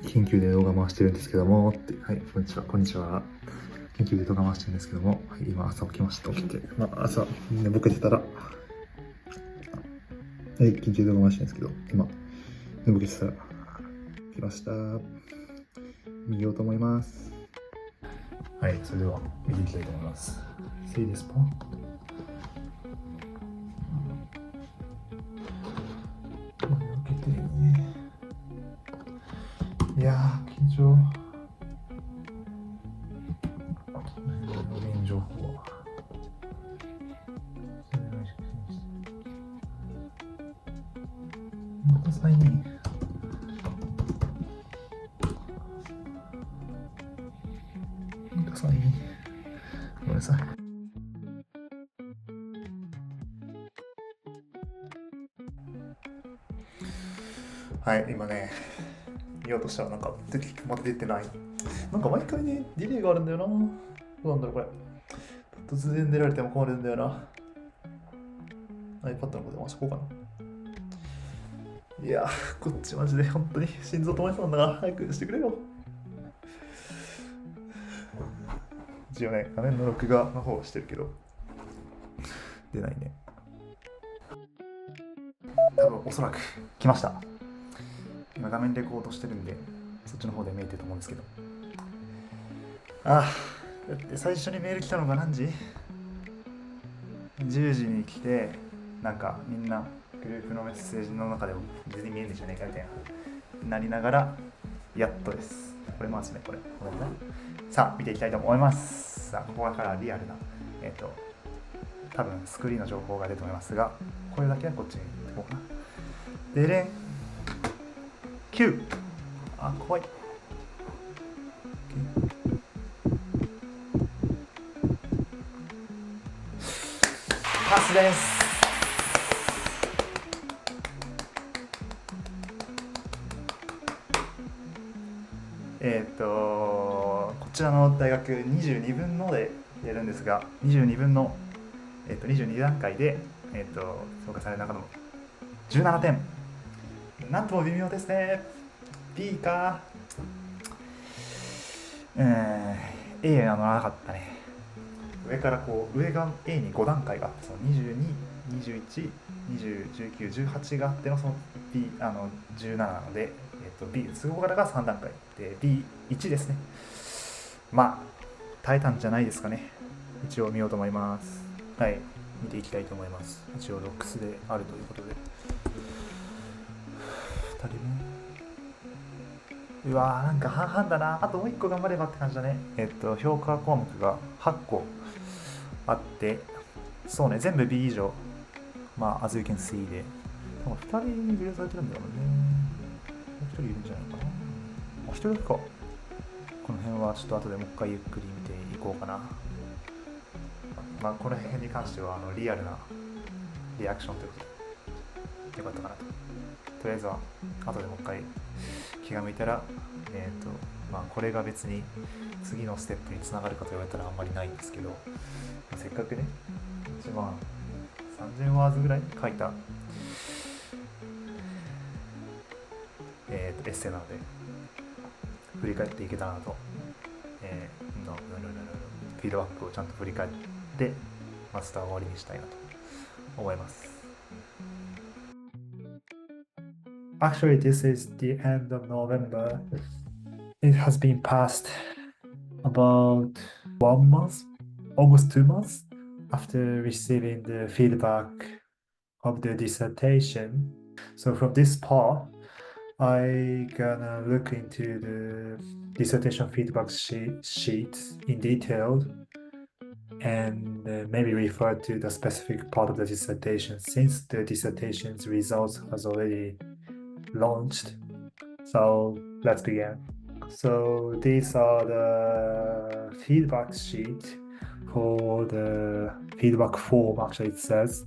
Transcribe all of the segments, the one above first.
緊急で動画回してるんですけどもって、はい、こんにちは。緊急で動画回してるんですけども、はい、今朝起きました。起きて、朝寝ぼけてたら、はい、緊急で動画回してるんですけど、今寝ぼけてたら来ました。見ようと思います。はい、それでは見ていきたいと思います。See this point?いやー、緊張。メイン情報は。またサイン。またサイン。ごめんなさい。はい、今ね、見ようとしたらなんかまだ出てない。なんか毎回ね、ディレイがあるんだよな。どうなんだろうこれ。突然出られても困るんだよな。iPad の方で回しとこうかな。いやー、こっちマジで本当に心臓止まりそうなんだから、早くしてくれよ。一応ね、画面の録画の方をしてるけど、出ないね。多分おそらく来ました。今画面レコードしてるんで、そっちの方で見えてると思うんですけど。だって最初にメール来たのが何時 ?10 時に来て、なんかみんなグループのメッセージの中でも全然見えんでじゃねえかみたいななりながら、やっとです。これ回すね、これ。ごめんな。さあ、見ていきたいと思います。さあ、ここからリアルな、多分スクリーンの情報が出ると思いますが、これだけはこっちに行こうかな。でれん。9。怖い。パスです。こちらの大学22分のでやるんですが、22分の、22段階で、評価される中の17点。なんとも微妙ですね。B か。A は乗らなかったね。上からこう、上が A に5段階があって、その22、21、20、19、18があってのその B、17なので、B、そこからが3段階で B1 ですね。まあ、耐えたんじゃないですかね。一応見ようと思います。はい、見ていきたいと思います。一応ロックスであるということで。2人目。うわー、なんか半々だな。あともう1個頑張ればって感じだね。評価項目が8個あって、そうね、全部 B 以上。as you can see で。多分2人にグレードされてるんだろうね。もう1人いるんじゃないかな。もう1人だけか。この辺はちょっと後でもう一回ゆっくり見ていこうかな。この辺に関してはリアルなリアクションということでよかったかなと。とりあえずは後でもう一回気が向いたら、これが別に次のステップにつながるかと言われたらあんまりないんですけど、せっかくね、1万3000ワードぐらい書いた、エッセイなので振り返っていけたらなと、フィードバックをちゃんと振り返ってマスターを終わりにしたいなと思います。Actually, this is the end of November. It has been past about 1 month, almost 2 months after receiving the feedback of the dissertation. So from this part, I gonna look into the dissertation feedback sheet in detail and maybe refer to the specific part of the dissertation since the dissertation's results has already launched. So let's begin. So these are the feedback sheet for the feedback form. Actually, it says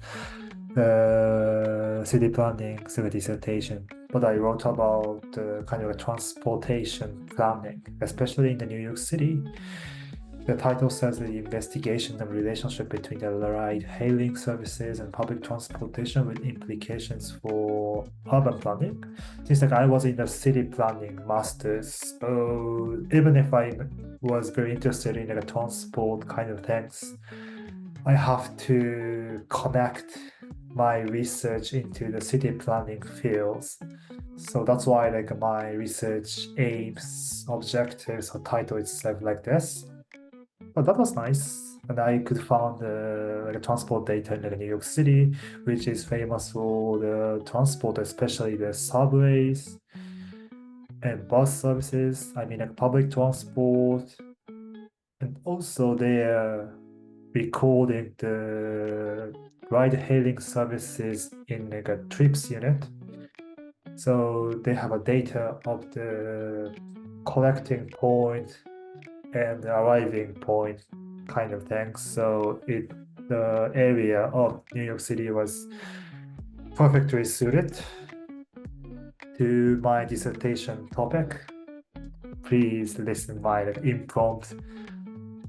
the city planning through dissertation. But I wrote about kind of a transportation planning, especially in the New York City. The title says the investigation of relationship between the ride-hailing services and public transportation with implications for urban planning. Since like I was in the city planning masters, so even if I was very interested in like transport kind of things, I have to connect my research into the city planning fields. So that's why like my research aims, objectives, or title itself like this. But that was nice. And I could find like transport data in like New York City, which is famous for the transport, especially the subways and bus services. I mean like public transport. And also they're recording the ride-hailing services in like a trips unit. So they have a data of the collecting point and arriving point kind of thing. So the area of New York City was perfectly suited to my dissertation topic. Please listen my like impromptu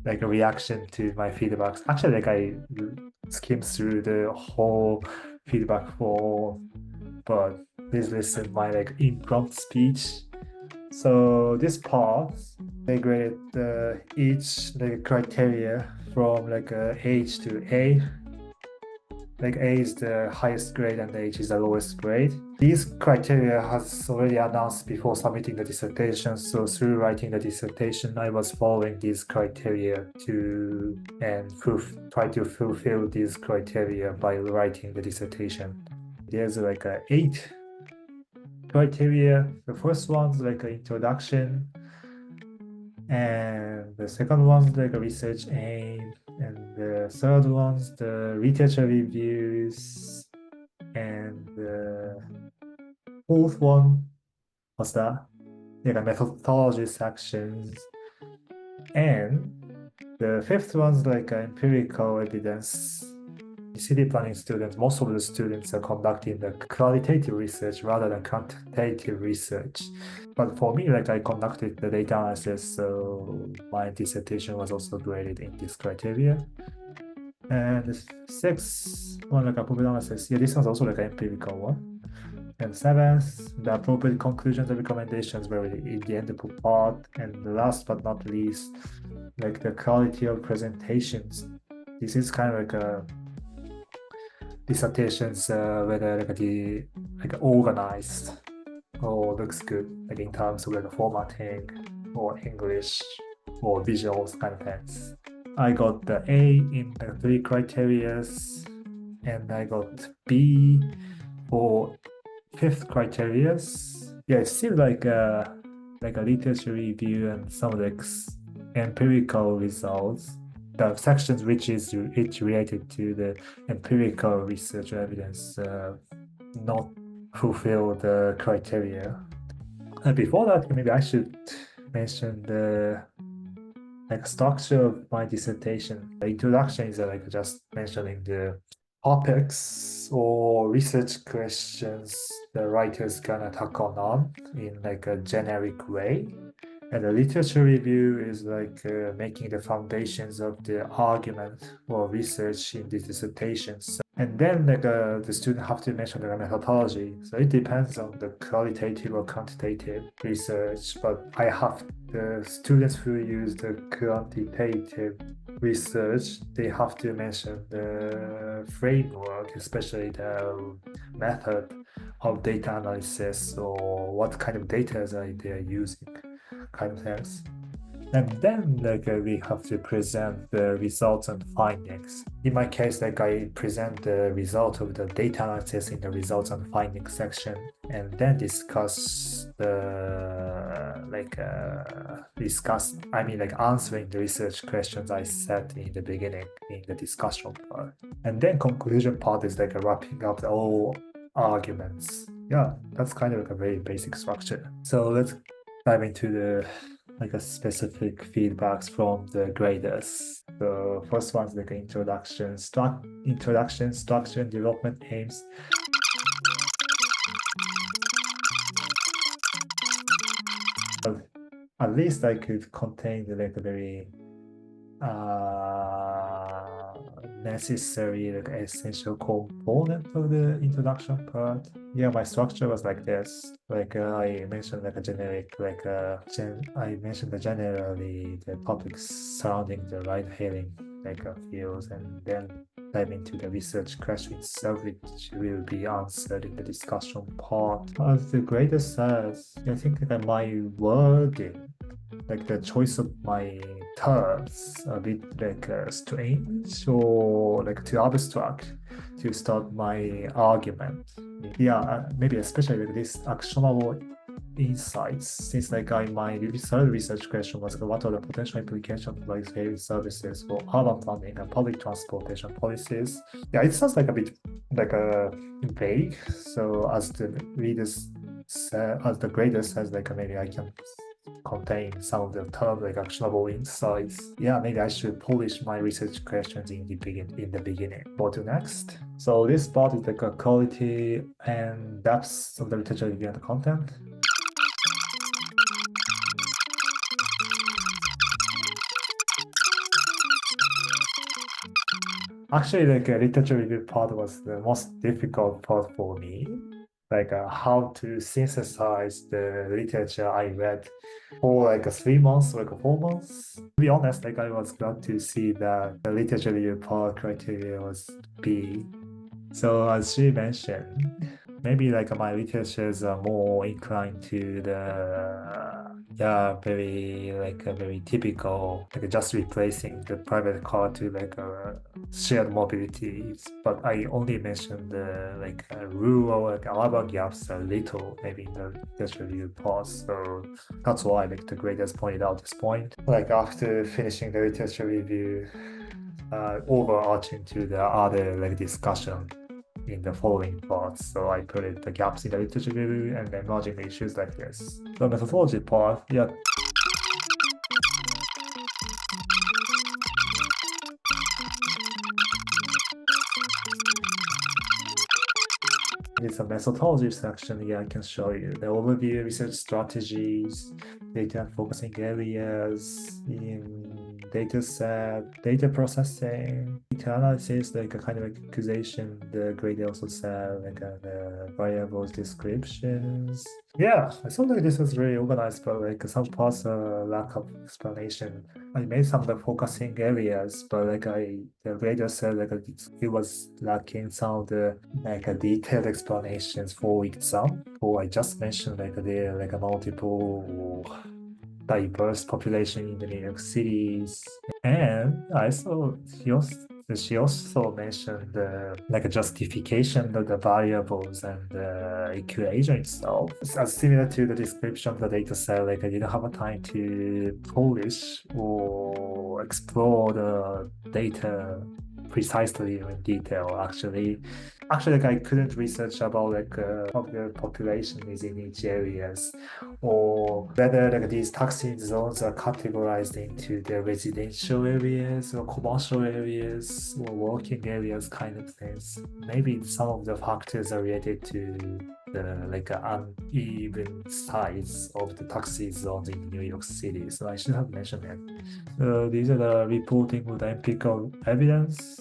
like a reaction to my feedbacks. Actually, like I skimmed through the whole feedback form, but please listen my like impromptu speech. So this part, they graded each like criteria from like H to A. Like A is the highest grade and H is the lowest grade. These criteria has already announced before submitting the dissertation. So through writing the dissertation, I was following these criteria to and try to fulfill these criteria by writing the dissertation. There's like 8 criteria. The first one's like an introduction, and the second one's like a research aim, and the third one's the literature reviews, and the fourth one was that like a methodology sections, and the fifth one's like empirical evidence. City planning students, most of the students are conducting the qualitative research rather than quantitative research. But for me, like I conducted the data analysis, so my dissertation was also graded in this criteria. And the sixth one, like a appropriate analysis, yeah, this one's also like an empirical one. And seventh, the appropriate conclusions and recommendations were in the end part. And last but not least, like the quality of presentations. This is kind of like a dissertations whether like organized or looks good, like in terms of like formatting or English or visuals kind of things. I got the A in the 3 criterias, and I got B for fifth criterias. Yeah, it's still like a literature review and some of the empirical results. The sections which is related to the empirical research evidence not fulfill the criteria. And before that, maybe I should mention the like structure of my dissertation. The introduction is like just mentioning the topics or research questions the writer's gonna tackle on in like a generic way. And the literature review is like making the foundations of the argument or research in the dissertation. And then like the student have to mention the methodology. So it depends on the qualitative or quantitative research. But I have the students who use the quantitative research, they have to mention the framework, especially the method of data analysis or what kind of data they are using kind of things. And then like we have to present the results and findings. In my case, like I present the result of the data analysis in the results and findings section, and then discuss answering the research questions I said in the beginning in the discussion part. And then conclusion part is like a wrapping up the all arguments. Yeah, that's kind of like a very basic structure. So let's dive into the like a specific feedbacks from the graders. The first one's like introduction, structure, and development aims. At least I could contain like a very necessary, like essential component of the introduction part. Yeah, my structure was like this. Like I mentioned, like a generic, I mentioned the generally the topics surrounding the ride-hailing like fields, and then dive into the research question itself, which will be answered in the discussion part. As the grader says, I think that my wording, like the choice of my terms, a bit like strange or like too abstract to start my argument. Yeah, maybe especially with this actionable insights, since like my third research question was like, what are the potential implications of like ferry services for urban planning and public transportation policies? Yeah, it sounds like a bit like a vague. So as the readers as the grader says, like maybe I can contain some of the terms like actionable insights. Yeah, maybe I should polish my research questions in the beginning. Go to next. So this part is like a quality and depth of the literature review and the content. Actually, like literature review part was the most difficult part for me. Like how to synthesize the literature I read for like 3 months, like 4 months. To be honest, like I was glad to see that the literature review part criteria was B. So as she mentioned, maybe like my literatures are more inclined to the very like a very typical like just replacing the private car to like a shared mobility. But I only mentioned the like rural like urban gaps a little maybe in the literature review part. So that's why like the graders pointed out this point. Like after finishing the literature review, overarching to the other like discussion in the following parts. So I put it the gaps in the literature review and then merging the issues like this. The methodology part, yeah. It's a methodology section. Yeah, I can show you the overview, research strategies, data focusing areas, in data set, data processing, data analysis, like a kind of accusation. The grade also said like the variables descriptions. Yeah, I thought like this was really organized, but like some parts lack of explanation. I made some of the focusing areas, but like the grader said like it was lacking some of the like a detailed explanations for example. I just mentioned like there are like a multiple diverse population in the New York cities, and I saw she also mentioned like a justification of the variables and the equation itself. As similar to the description of the data set, like I didn't have a time to polish or explore the data precisely in detail. Actually, like I couldn't research about like what the population is in each areas, or whether like these taxi zones are categorized into the residential areas or commercial areas or working areas kind of things. Maybe some of the factors are related to the like uneven size of the taxi zones in New York City. So I should have mentioned that. These are the reporting with empirical evidence.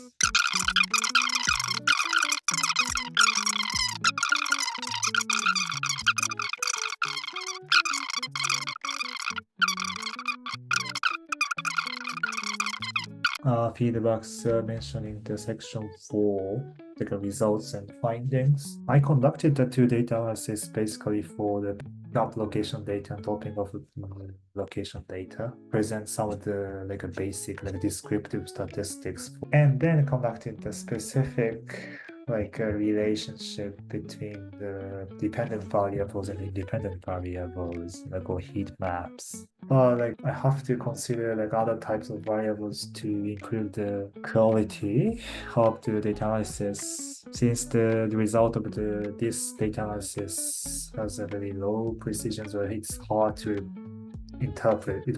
Feedbacks mentioning the section 4, like results and findings. I conducted the two data analysis basically for the gap location data and topping of location data. Present some of the like a basic like descriptive statistics, and then conducted the specific like a relationship between the dependent variables and independent variables, like or heat maps. Like I have to consider like other types of variables to improve the quality of the data analysis. Since the result of this data analysis has a very low precision, so it's hard to interpret it.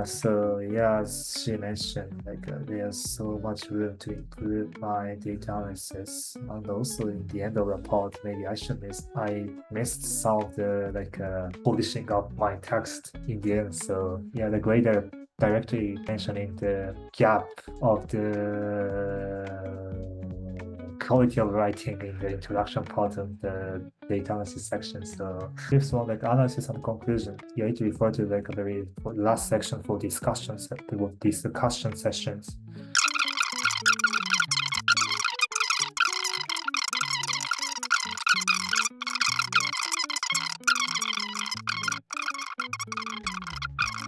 So yeah, as she mentioned, like there's so much room to improve my data analysis, and also in the end of the part, maybe I missed some of the like polishing up my text in the end. So yeah, the grader directly mentioning the gap of the quality of writing in the introduction part of the data analysis section. So this one, like analysis and conclusion, you need to refer to like a very last section for discussions, discussion sessions.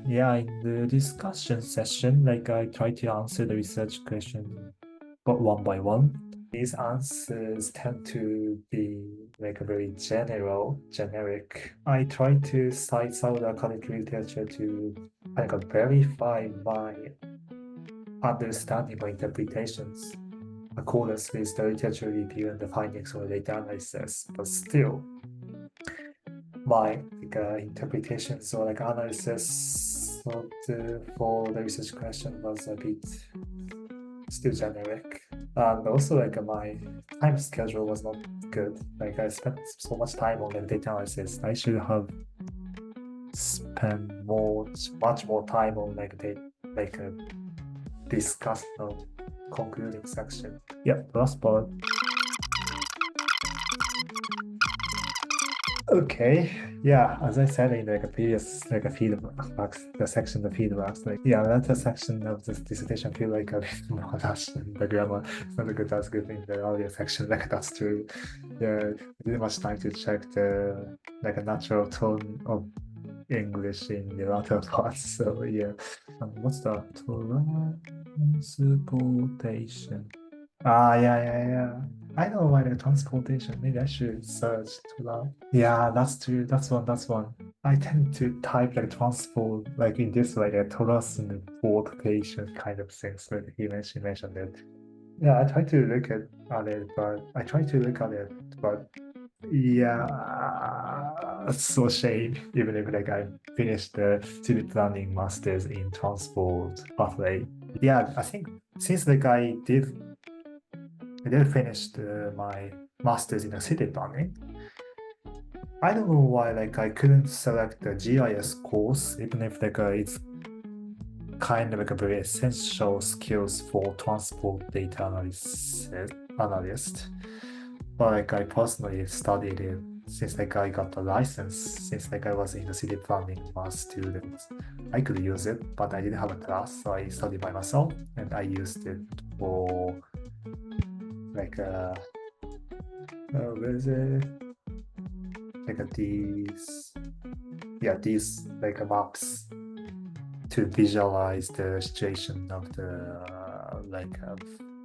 Yeah, in the discussion session, like I try to answer the research question one by one. These answers tend to be like a very generic. I try to cite some of the academic literature to kind of verify my understanding or interpretations accordance with the literature review and the findings of the data analysis. But still, my interpretations or like analysis for the research question was a bit still generic. And also like my time schedule was not good. Like I spent so much time on the data analysis. I should have spent much more time on like a discuss concluding section. Yeah, last part. Okay, yeah, as I said in like a previous like a feedback, the section of feedbacks, like yeah, that's a section of this dissertation feel like a bit more than the grammar. It's not as good in the earlier section, like that's true. Yeah, I didn't much time to check the like a natural tone of English in the latter parts. So yeah, what's the transportation? Yeah. I know why the transportation. Maybe I should search to that. Yeah, that's true. That's one. I tend to type like transport like in this way, like transportation kind of thing. So he mentioned it. Yeah, I try to look at it, but yeah, so shame. Even if like I finished the city planning masters in transport pathway. Yeah, I think since like I did finish my master's in the city planning. I don't know why like I couldn't select the GIS course, even if like it's kind of like a very essential skills for transport data analyst. But like I personally studied it since like I got the license, since like I was in the city planning mass student. I could use it, but I didn't have a class, so I studied by myself and I used it for like where is it? Like these like maps to visualize the situation of the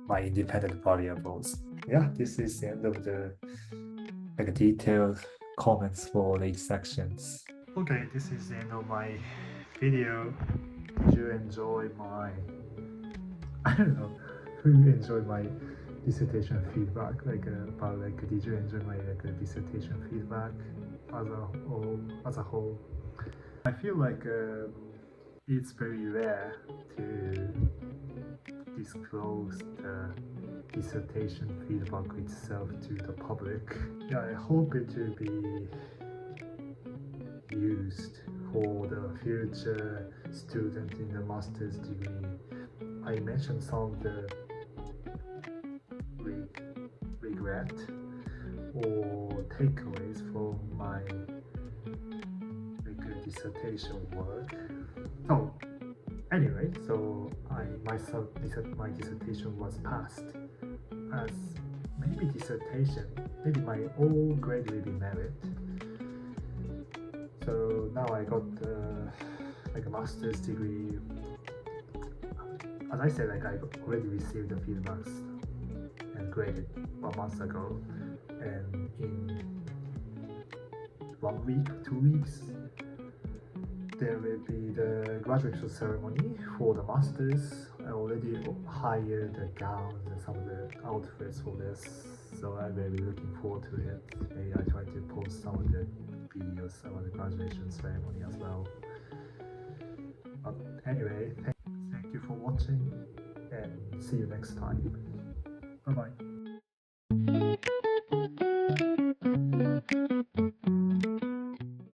my independent variables. Yeah, this is the end of the like detailed comments for each sections. Okay, this is the end of my video. Did you enjoy my I don't know who enjoyed my dissertation feedback about did you enjoy my dissertation feedback as a whole? I feel like it's very rare to disclose the dissertation feedback itself to the public. Yeah, I hope it will be used for the future student in the master's degree. I mentioned some of the regret or takeaways from my dissertation work. Oh, anyway, so my dissertation was passed as maybe dissertation, maybe my whole grade will be merit. So now I got like a master's degree. As I said, like I already received the feedbacks and graded 1 month ago, and in 1 week, 2 weeks, there will be the graduation ceremony for the masters. I already hired the gowns and some of the outfits for this, so I'm very looking forward to it. Maybe I try to post some of the videos of the graduation ceremony as well. But anyway, thank you for watching and see you next time. Bye bye.